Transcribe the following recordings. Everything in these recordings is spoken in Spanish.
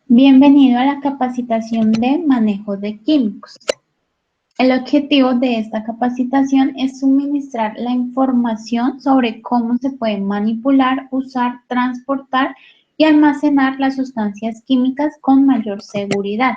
Bienvenido a la capacitación de manejo de químicos. El objetivo de esta capacitación es suministrar la información sobre cómo se pueden manipular, usar, transportar y almacenar las sustancias químicas con mayor seguridad.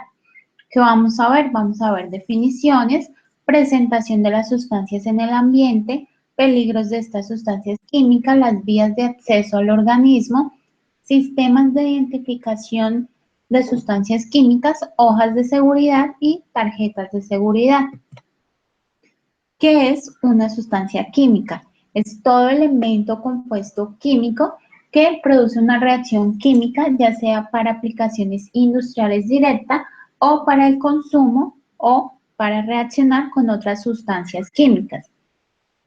¿Qué vamos a ver? Vamos a ver definiciones, presentación de las sustancias en el ambiente, peligros de estas sustancias químicas, las vías de acceso al organismo, sistemas de identificación de sustancias químicas, hojas de seguridad y tarjetas de seguridad. ¿Qué es una sustancia química? Es todo elemento o compuesto químico que produce una reacción química, ya sea para aplicaciones industriales directas o para el consumo o para reaccionar con otras sustancias químicas.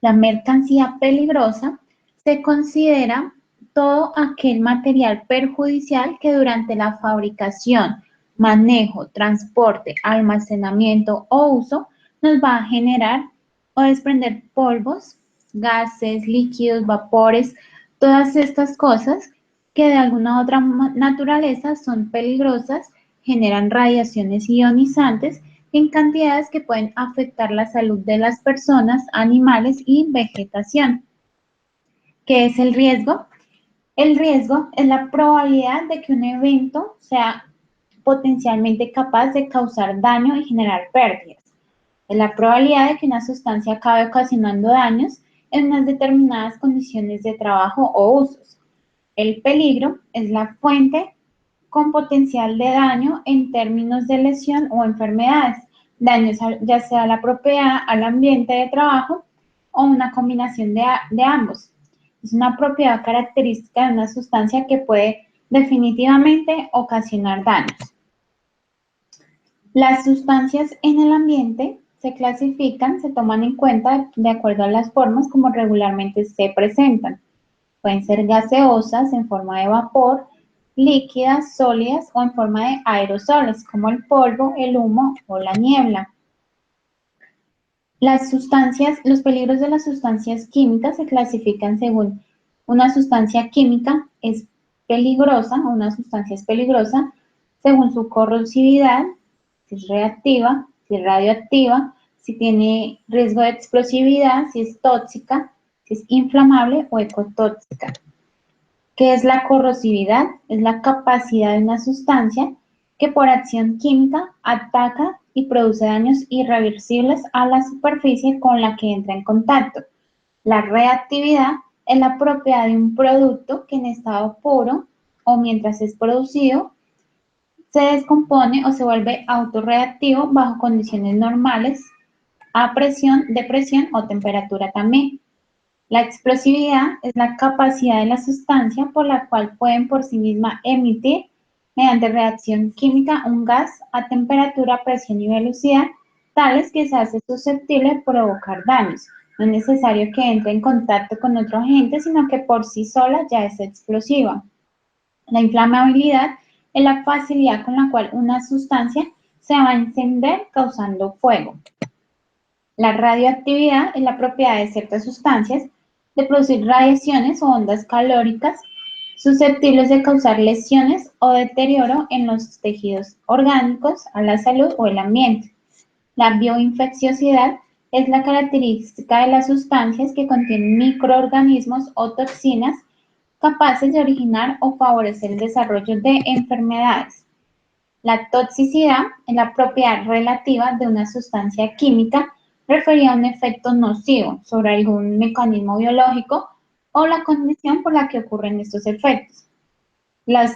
La mercancía peligrosa se considera todo aquel material perjudicial que durante la fabricación, manejo, transporte, almacenamiento o uso nos va a generar o desprender polvos, gases, líquidos, vapores, todas estas cosas que de alguna u otra naturaleza son peligrosas, generan radiaciones ionizantes en cantidades que pueden afectar la salud de las personas, animales y vegetación. ¿Qué es el riesgo? El riesgo es la probabilidad de que un evento sea potencialmente capaz de causar daño y generar pérdidas. Es la probabilidad de que una sustancia acabe ocasionando daños en unas determinadas condiciones de trabajo o usos. El peligro es la fuente con potencial de daño en términos de lesión o enfermedades, daños ya sea a la propiedad, al ambiente de trabajo o una combinación de ambos. Es una propiedad característica de una sustancia que puede definitivamente ocasionar daños. Las sustancias en el ambiente se clasifican, se toman en cuenta de acuerdo a las formas como regularmente se presentan. Pueden ser gaseosas en forma de vapor, líquidas, sólidas o en forma de aerosoles, como el polvo, el humo o la niebla. Las sustancias, los peligros de las sustancias químicas se clasifican según una sustancia química es peligrosa, o una sustancia es peligrosa, según su corrosividad, si es reactiva, si es radioactiva, si tiene riesgo de explosividad, si es tóxica, si es inflamable o ecotóxica. ¿Qué es la corrosividad? Es la capacidad de una sustancia que por acción química ataca y produce daños irreversibles a la superficie con la que entra en contacto. La reactividad es la propiedad de un producto que en estado puro o mientras es producido se descompone o se vuelve autorreactivo bajo condiciones normales a presión, de presión o temperatura también. La explosividad es la capacidad de la sustancia por la cual pueden por sí misma emitir, mediante reacción química, un gas a temperatura, presión y velocidad, tales que se hace susceptible de provocar daños. No es necesario que entre en contacto con otro agente, sino que por sí sola ya es explosiva. La inflamabilidad es la facilidad con la cual una sustancia se va a encender causando fuego. La radioactividad es la propiedad de ciertas sustancias de producir radiaciones o ondas calóricas susceptibles de causar lesiones o deterioro en los tejidos orgánicos, a la salud o el ambiente. La bioinfecciosidad es la característica de las sustancias que contienen microorganismos o toxinas capaces de originar o favorecer el desarrollo de enfermedades. La toxicidad es la propiedad relativa de una sustancia química referida a un efecto nocivo sobre algún mecanismo biológico o la condición por la que ocurren estos efectos. Los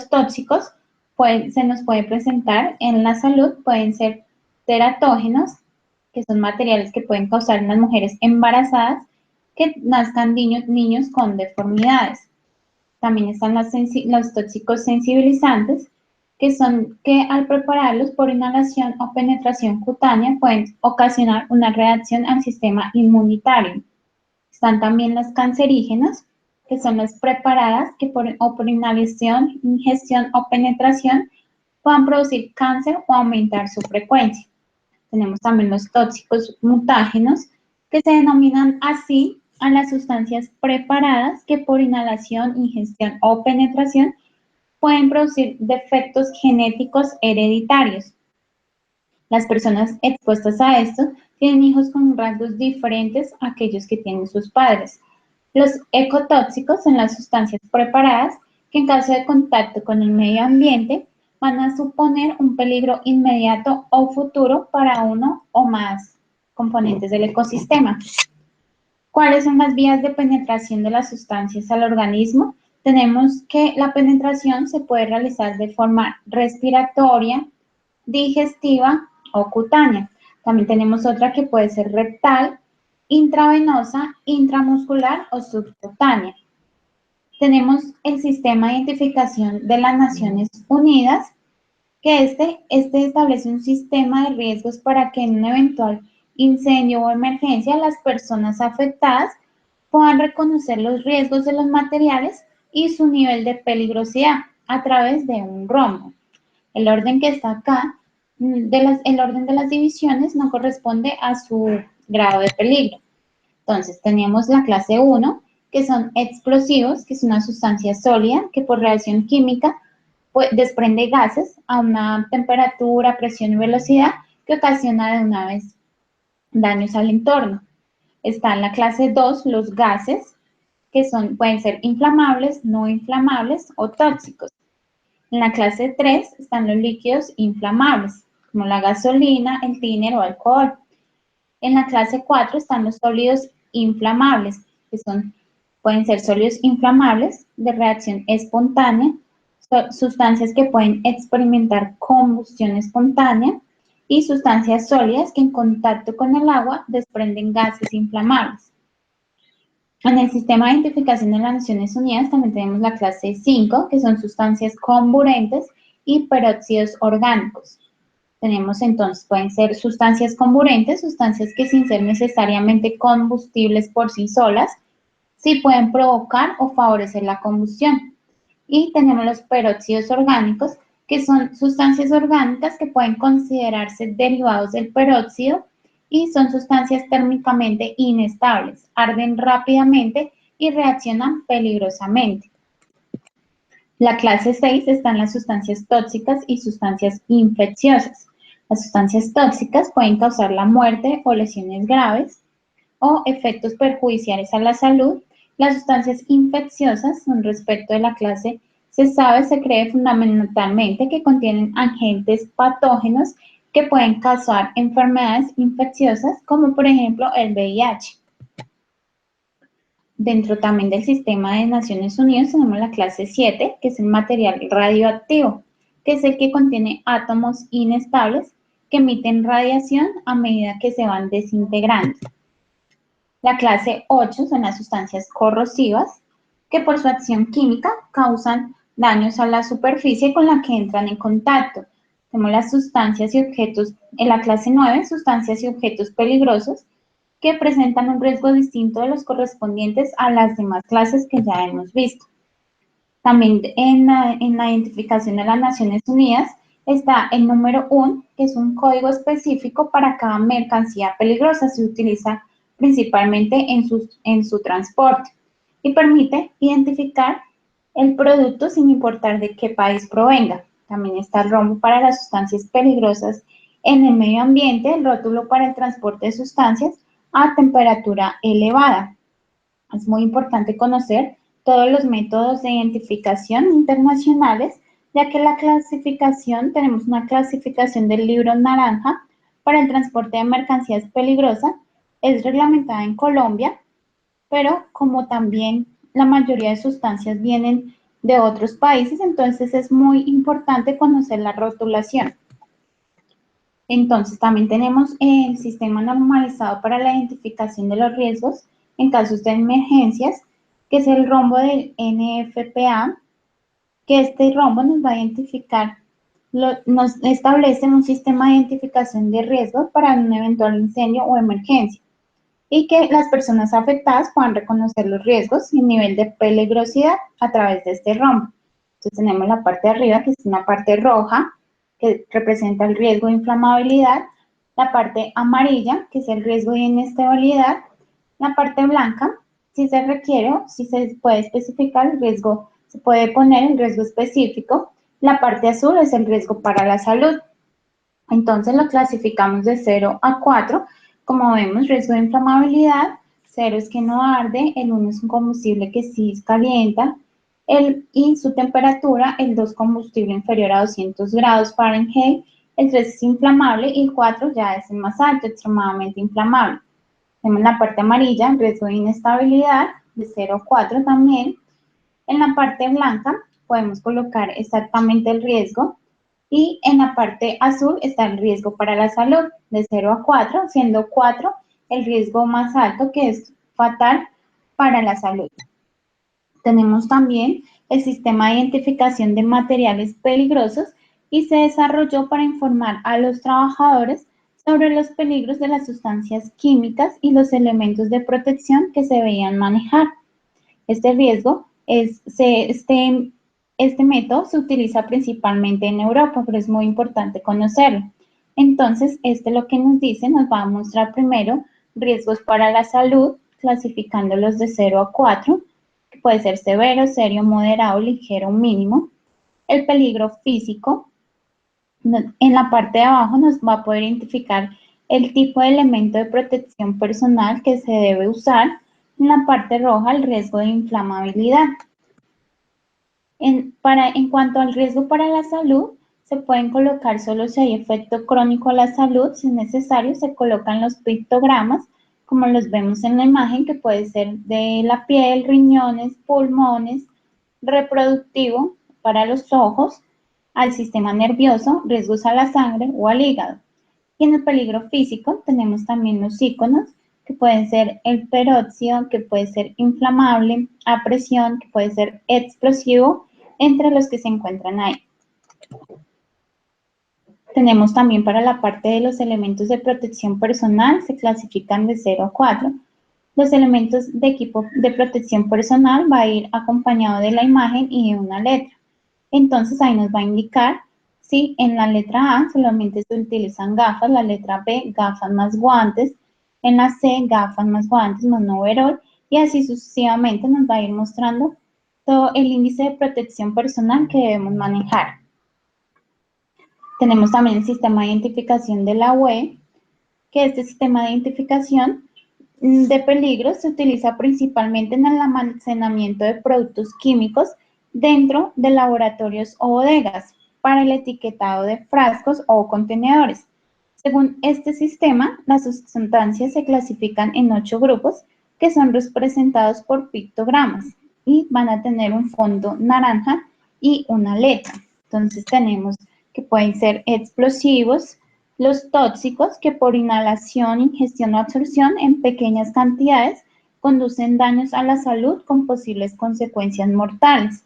tóxicos se nos pueden presentar en la salud, pueden ser teratógenos, que son materiales que pueden causar en las mujeres embarazadas que nazcan niños con deformidades. También están los tóxicos sensibilizantes, que son que al prepararlos por inhalación o penetración cutánea pueden ocasionar una reacción al sistema inmunitario. Están también los cancerígenos, que son las preparadas que por inhalación, ingestión o penetración puedan producir cáncer o aumentar su frecuencia. Tenemos también los tóxicos mutágenos, que se denominan así a las sustancias preparadas que por inhalación, ingestión o penetración pueden producir defectos genéticos hereditarios. Las personas expuestas a esto tienen hijos con rasgos diferentes a aquellos que tienen sus padres. Los ecotóxicos son las sustancias preparadas que en caso de contacto con el medio ambiente van a suponer un peligro inmediato o futuro para uno o más componentes del ecosistema. ¿Cuáles son las vías de penetración de las sustancias al organismo? Tenemos que la penetración se puede realizar de forma respiratoria, digestiva o cutánea. También tenemos otra que puede ser rectal, intravenosa, intramuscular o subcutánea. Tenemos el sistema de identificación de las Naciones Unidas, que este establece un sistema de riesgos para que en un eventual incendio o emergencia las personas afectadas puedan reconocer los riesgos de los materiales y su nivel de peligrosidad a través de un rombo. El orden que está acá, el orden de las divisiones no corresponde a su grado de peligro. Entonces, tenemos la clase 1, que son explosivos, que es una sustancia sólida que por reacción química pues, desprende gases a una temperatura, presión y velocidad que ocasiona de una vez daños al entorno. Está en la clase 2 los gases, que pueden ser inflamables, no inflamables o tóxicos. En la clase 3 están los líquidos inflamables, como la gasolina, el tiner o alcohol. En la clase 4 están los sólidos inflamables, que pueden ser sólidos inflamables de reacción espontánea, sustancias que pueden experimentar combustión espontánea y sustancias sólidas que en contacto con el agua desprenden gases inflamables. En el sistema de identificación de las Naciones Unidas también tenemos la clase 5, que son sustancias comburentes y peróxidos orgánicos. Tenemos entonces, pueden ser sustancias comburentes, sustancias que sin ser necesariamente combustibles por sí solas, sí pueden provocar o favorecer la combustión. Y tenemos los peróxidos orgánicos, que son sustancias orgánicas que pueden considerarse derivados del peróxido y son sustancias térmicamente inestables, arden rápidamente y reaccionan peligrosamente. La clase 6 están las sustancias tóxicas y sustancias infecciosas. Las sustancias tóxicas pueden causar la muerte o lesiones graves o efectos perjudiciales a la salud. Las sustancias infecciosas, con respecto de la clase, se cree fundamentalmente que contienen agentes patógenos que pueden causar enfermedades infecciosas, como por ejemplo el VIH. Dentro también del sistema de Naciones Unidas tenemos la clase 7, que es el material radioactivo, que es el que contiene átomos inestables que emiten radiación a medida que se van desintegrando. La clase 8 son las sustancias corrosivas, que por su acción química causan daños a la superficie con la que entran en contacto. Tenemos las sustancias y objetos, en la clase 9, sustancias y objetos peligrosos, que presentan un riesgo distinto de los correspondientes a las demás clases que ya hemos visto. También en la identificación de las Naciones Unidas está el número 1, que es un código específico para cada mercancía peligrosa. Se utiliza principalmente en su transporte y permite identificar el producto sin importar de qué país provenga. También está el rombo para las sustancias peligrosas en el medio ambiente, el rótulo para el transporte de sustancias a temperatura elevada. Es muy importante conocer todos los métodos de identificación internacionales, ya que la clasificación, tenemos una clasificación del libro naranja para el transporte de mercancías peligrosas, es reglamentada en Colombia, pero como también la mayoría de sustancias vienen de otros países, entonces es muy importante conocer la rotulación. Entonces, también tenemos el sistema normalizado para la identificación de los riesgos en casos de emergencias, que es el rombo del NFPA, que este rombo nos va a identificar, nos establece un sistema de identificación de riesgos para un eventual incendio o emergencia, y que las personas afectadas puedan reconocer los riesgos y el nivel de peligrosidad a través de este rombo. Entonces, tenemos la parte de arriba, que es una parte roja, que representa el riesgo de inflamabilidad, la parte amarilla, que es el riesgo de inestabilidad, la parte blanca, si se requiere, si se puede especificar el riesgo se puede poner el riesgo específico. La parte azul es el riesgo para la salud. Entonces lo clasificamos de 0 a 4. Como vemos, riesgo de inflamabilidad, 0 es que no arde, el 1 es un combustible que sí calienta, y su temperatura, el 2 combustible inferior a 200 grados Fahrenheit, el 3 es inflamable y el 4 ya es el más alto, extremadamente inflamable. Tenemos la parte amarilla, riesgo de inestabilidad, de 0 a 4 también. En la parte blanca podemos colocar exactamente el riesgo y en la parte azul está el riesgo para la salud, de 0 a 4, siendo 4 el riesgo más alto, que es fatal para la salud. Tenemos también el sistema de identificación de materiales peligrosos y se desarrolló para informar a los trabajadores sobre los peligros de las sustancias químicas y los elementos de protección que se debían manejar. Este método se utiliza principalmente en Europa, pero es muy importante conocerlo. Entonces, lo que nos dice, nos va a mostrar primero riesgos para la salud, clasificándolos de 0 a 4, que puede ser severo, serio, moderado, ligero, mínimo. El peligro físico, en la parte de abajo nos va a poder identificar el tipo de elemento de protección personal que se debe usar. En la parte roja, el riesgo de inflamabilidad. En cuanto al riesgo para la salud, se pueden colocar solo si hay efecto crónico a la salud. Si es necesario, se colocan los pictogramas, como los vemos en la imagen, que puede ser de la piel, riñones, pulmones, reproductivo para los ojos, al sistema nervioso, riesgos a la sangre o al hígado. Y en el peligro físico tenemos también los iconos, que pueden ser el peróxido, que puede ser inflamable, a presión, que puede ser explosivo, entre los que se encuentran ahí. Tenemos también para la parte de los elementos de protección personal, se clasifican de 0 a 4. Los elementos de equipo de protección personal va a ir acompañado de la imagen y de una letra. Entonces ahí nos va a indicar si en la letra A solamente se utilizan gafas, la letra B gafas más guantes, en la C gafas más guantes más un overol, y así sucesivamente nos va a ir mostrando todo el índice de protección personal que debemos manejar. Tenemos también el sistema de identificación de la UE, que este sistema de identificación de peligros se utiliza principalmente en el almacenamiento de productos químicos dentro de laboratorios o bodegas para el etiquetado de frascos o contenedores. Según este sistema, las sustancias se clasifican en 8 grupos que son representados por pictogramas y van a tener un fondo naranja y una letra. Entonces tenemos que pueden ser explosivos, los tóxicos, que por inhalación, ingestión o absorción en pequeñas cantidades conducen daños a la salud con posibles consecuencias mortales.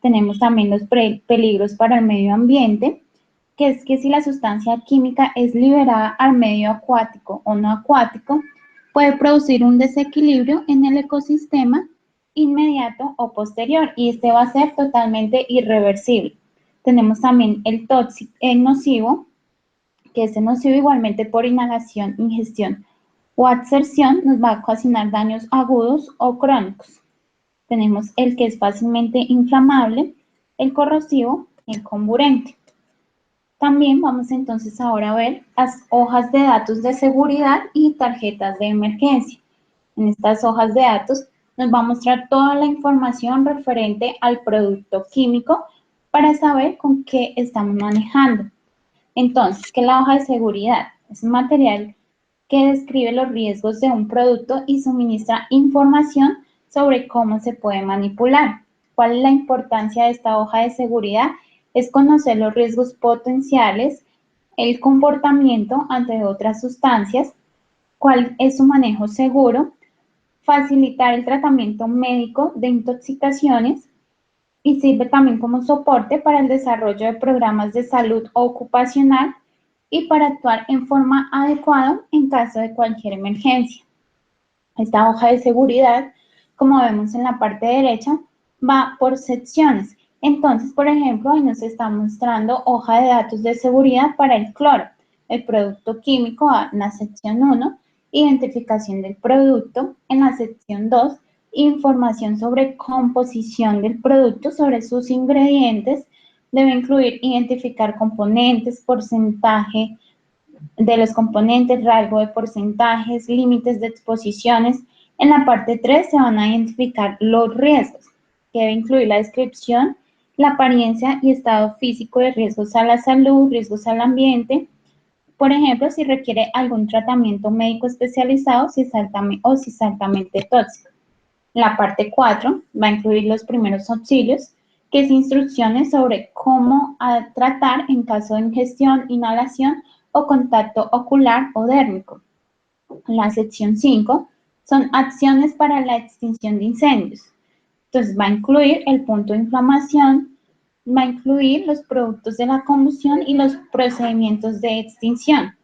Tenemos también los peligros para el medio ambiente, que es que si la sustancia química es liberada al medio acuático o no acuático, puede producir un desequilibrio en el ecosistema inmediato o posterior, y este va a ser totalmente irreversible. Tenemos también el nocivo, que es nocivo igualmente por inhalación, ingestión o absorción, nos va a ocasionar daños agudos o crónicos. Tenemos el que es fácilmente inflamable, el corrosivo y el comburente. También vamos entonces ahora a ver las hojas de datos de seguridad y tarjetas de emergencia. En estas hojas de datos nos va a mostrar toda la información referente al producto químico para saber con qué estamos manejando. Entonces, ¿qué es la hoja de seguridad? Es un material que describe los riesgos de un producto y suministra información sobre cómo se puede manipular. ¿Cuál es la importancia de esta hoja de seguridad? Es conocer los riesgos potenciales, el comportamiento ante otras sustancias, cuál es su manejo seguro, facilitar el tratamiento médico de intoxicaciones, y sirve también como soporte para el desarrollo de programas de salud ocupacional y para actuar en forma adecuada en caso de cualquier emergencia. Esta hoja de seguridad, como vemos en la parte derecha, va por secciones. Entonces, por ejemplo, ahí nos está mostrando hoja de datos de seguridad para el cloro, el producto químico en la sección 1, identificación del producto, en la sección 2, información sobre composición del producto, sobre sus ingredientes. Debe incluir identificar componentes, porcentaje de los componentes, rango de porcentajes, límites de exposiciones. En la parte 3 se van a identificar los riesgos, que debe incluir la descripción, la apariencia y estado físico de riesgos a la salud, riesgos al ambiente. Por ejemplo, si requiere algún tratamiento médico especializado si es altamente tóxico. La parte 4 va a incluir los primeros auxilios, que es instrucciones sobre cómo tratar en caso de ingestión, inhalación o contacto ocular o dérmico. La sección 5 son acciones para la extinción de incendios. Entonces va a incluir el punto de inflamación, va a incluir los productos de la combustión y los procedimientos de extinción.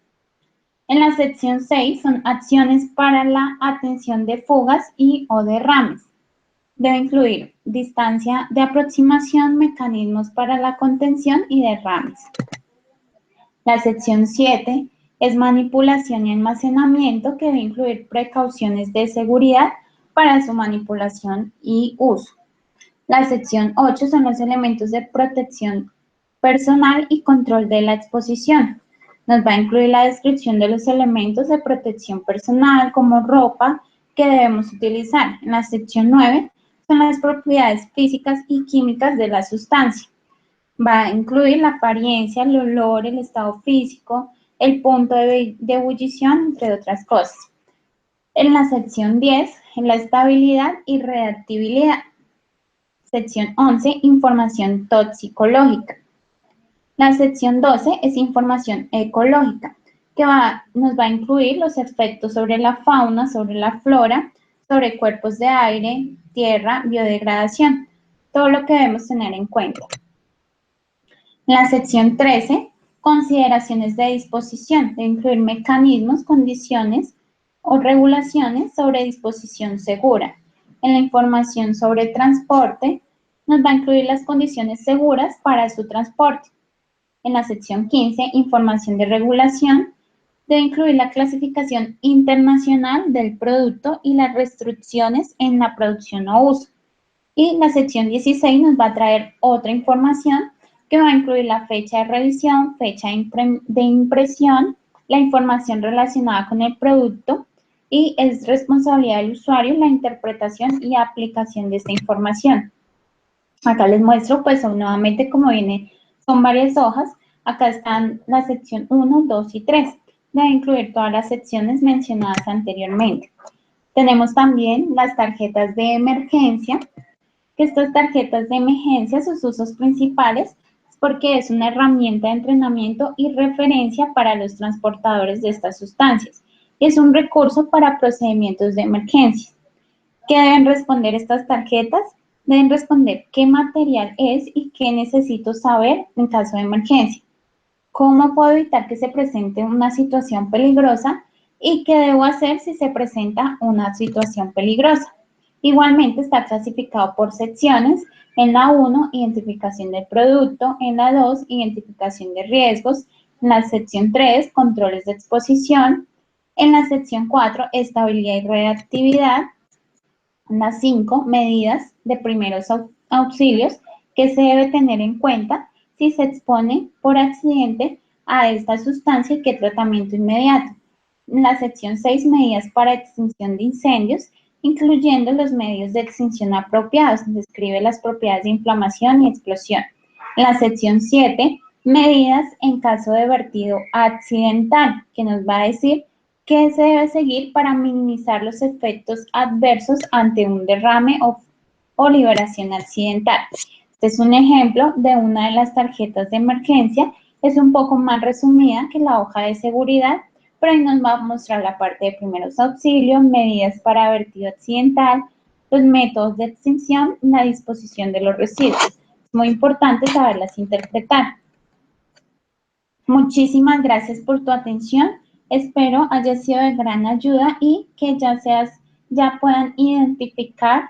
En la sección 6 son acciones para la atención de fugas y o derrames. Debe incluir distancia de aproximación, mecanismos para la contención y derrames. La sección 7 es manipulación y almacenamiento, que debe incluir precauciones de seguridad para su manipulación y uso. La sección 8 son los elementos de protección personal y control de la exposición. Nos va a incluir la descripción de los elementos de protección personal como ropa que debemos utilizar. En la sección 9 son las propiedades físicas y químicas de la sustancia. Va a incluir la apariencia, el olor, el estado físico, el punto de ebullición, entre otras cosas. En la sección 10, en la estabilidad y reactibilidad. Sección 11, información toxicológica. La sección 12 es información ecológica, que nos va a incluir los efectos sobre la fauna, sobre la flora, sobre cuerpos de aire, tierra, biodegradación, todo lo que debemos tener en cuenta. La sección 13, consideraciones de disposición, de incluir mecanismos, condiciones o regulaciones sobre disposición segura. En la información sobre transporte, nos va a incluir las condiciones seguras para su transporte. En la sección 15, información de regulación, debe incluir la clasificación internacional del producto y las restricciones en la producción o uso. Y la sección 16 nos va a traer otra información que va a incluir la fecha de revisión, fecha de impresión, la información relacionada con el producto y es responsabilidad del usuario la interpretación y aplicación de esta información. Acá les muestro pues nuevamente cómo viene, son varias hojas. Acá están la sección 1, 2 y 3. Debe incluir todas las secciones mencionadas anteriormente. Tenemos también las tarjetas de emergencia, que estas tarjetas de emergencia, sus usos principales, es porque es una herramienta de entrenamiento y referencia para los transportadores de estas sustancias. Es un recurso para procedimientos de emergencia. ¿Qué deben responder estas tarjetas? Deben responder qué material es y qué necesito saber en caso de emergencia. ¿Cómo puedo evitar que se presente una situación peligrosa? ¿Y qué debo hacer si se presenta una situación peligrosa? Igualmente está clasificado por secciones. En la 1, identificación del producto. En la 2, identificación de riesgos. En la sección 3, controles de exposición. En la sección 4, estabilidad y reactividad. En la 5, medidas de primeros auxilios que se debe tener en cuenta si se expone por accidente a esta sustancia y qué tratamiento inmediato. En la sección 6, medidas para extinción de incendios, incluyendo los medios de extinción apropiados. Describe las propiedades de inflamación y explosión. En la sección 7, medidas en caso de vertido accidental, que nos va a decir qué se debe seguir para minimizar los efectos adversos ante un derrame o liberación accidental. Este es un ejemplo de una de las tarjetas de emergencia. Es un poco más resumida que la hoja de seguridad, pero ahí nos va a mostrar la parte de primeros auxilios, medidas para vertido accidental, los métodos de extinción y la disposición de los residuos. Es muy importante saberlas interpretar. Muchísimas gracias por tu atención. Espero haya sido de gran ayuda y que ya puedan identificar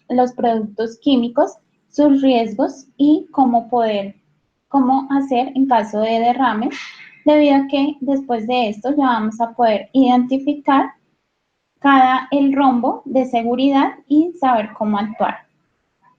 los productos químicos, sus riesgos y cómo hacer en caso de derrames, debido a que después de esto ya vamos a poder identificar el rombo de seguridad y saber cómo actuar.